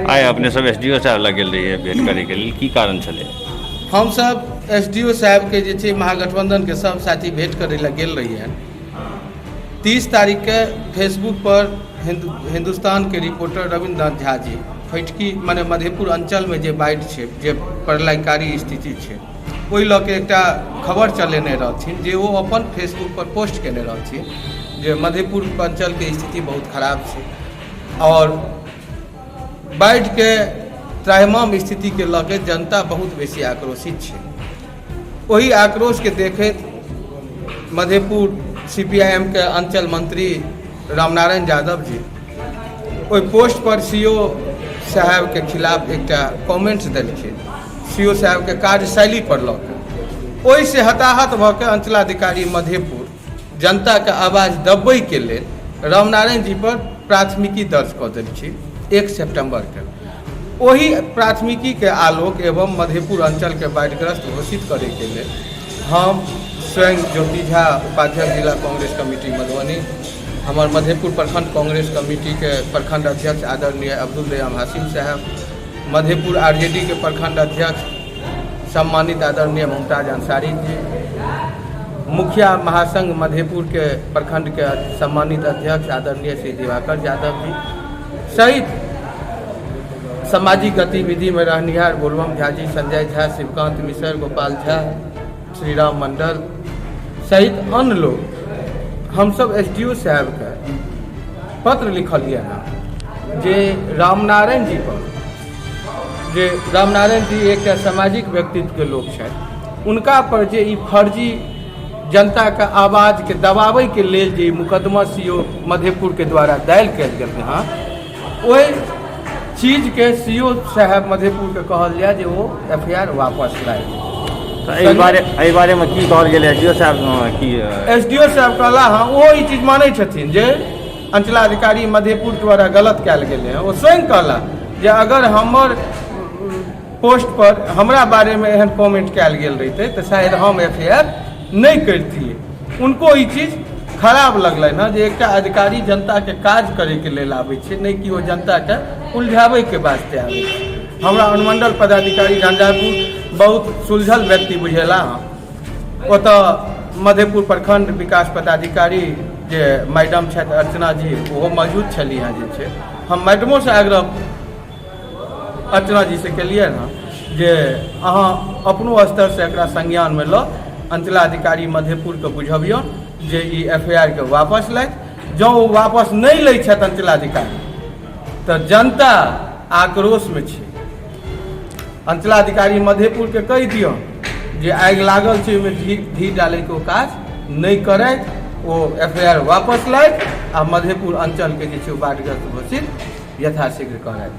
आइ अपने सब SDO साहब लग गेल रहिए भेंट करे के लिए, की कारण छलै? हम सब SDO साहब के जे छै महागठबंधन के सब साथी भेंट करे लए गेल रहिए। 30 तारीख के फेसबुक पर हिंदुस्तान के रिपोर्टर रविन्द्रनाथ झा जी फटकी माने मधेपुर अंचल में जे बाढ़ि छै, जे प्रलयकारी स्थिति छै, ओहि लऽ के एकटा खबर चलेने रहथिन जे वो अपन फेसबुक पर पोस्ट केने रहथिन जे मधेपुर अंचल के स्थिति बहुत खराब छै और बाढ़ि के त्राहिमाम स्थिति के लऽ के जनता बहुत बेसी आक्रोशित छै। वही आक्रोश के देखैत मधेपुर CPIM के अंचल मंत्री रामनारायण यादव जी ओहि पोस्ट पर CO साहब के खिलाफ एकटा कमेंट्स देलखिन, CO साहब के कार्यशैली पर लऽ के। ओहि से हताहत भऽ के अंचलाधिकारी मधेपुर जनता के आवाज दबबै के लेल रामनारायण जी पर प्राथमिकी दर्ज कऽ देलखिन 1 सितंबर के। वही प्राथमिकी के आलोक एवं मधेपुर अंचल के बाढ़िग्रस्त घोषित करे के लिए हम स्वयं ज्योति झा उपाध्यक्ष जिला कांग्रेस कमेटी मधुबनी, हमार मधेपुर प्रखंड कांग्रेस कमेटी के प्रखंड अध्यक्ष आदरणीय अब्दुल रहीम हाशिम साहब, मधेपुर RJD के प्रखंड अध्यक्ष सम्मानित आदरणीय मुमताज अंसारी जी, मुखिया महासंघ मधेपुर के प्रखंड के सम्मानित अध्यक्ष आदरणीय श्री दिवाकर यादव जी सहित सामाजिक गतिविधि में रहनिहार बोलबम झा जी, संजय झा, शिवकांत मिश्र, गोपाल झा, श्रीराम मंडल सहित अन्य लोग हम सब SDO साहब के पत्र लिखलिए हैं जे रामनारायण जी पर, जे रामनारायण जी एक सामाजिक व्यक्तित्व के लोग हैं, उनका पर जे ई फर्जी जनता के आवाज के दबावे के लेल जे मुकदमा CO मधेपुर के द्वारा दायर कल गेल हैं, वही चीज के CO साहब मधेपुर के कहल जाए जे वो FIR वापस लाए। एहि बारे में की कहल गेल SDO साहब की? SDO साहब कहला हाँ वो ई चीज मानै छथिन जे अंचलाधिकारी मधेपुर द्वारा गलत कयल गेलै हैं। वो स्वयं कहला जे अगर हमर पोस्ट पर हमरा बारे में एहन कमेंट कयल गेल रहिते तो शायद हम FIR नहीं करतिए। उनको ई चीज खराब लगलै ना जे एकटा अधिकारी जनता के काज करे के लेल आबै छै, नहीं कि वो जनता के उलझावे के वास्ते आबै छै। हमरा अनुमंडल पदाधिकारी झंझारपुर बहुत सुलझल व्यक्ति बुझेला। ओतऽ मधेपुर प्रखंड विकास पदाधिकारी जे मैडम छथि अर्चना जी वो मौजूद छली हैं जे छै। हम मैडमो से आग्रह अर्चना जी से केलिए ना जे अहाँ अपनो स्तर से एकरा संज्ञान में लो, अंचलाधिकारी मधेपुर के बुझबियौ जे ई FIR के वापस लैत। जँ वो वापस नहीं लै छथि अंचलाधिकारी तो जनता आक्रोश में छै। अंचलाधिकारी मधेपुर के कहि दियौ जे आगि लागल छै ओहिमे घी डालै के काज नहीं करैत, वो FIR वापस लैत आ मधेपुर अंचल के जे छै बाढ़िग्रस्त घोषित यथाशीघ्र करैत।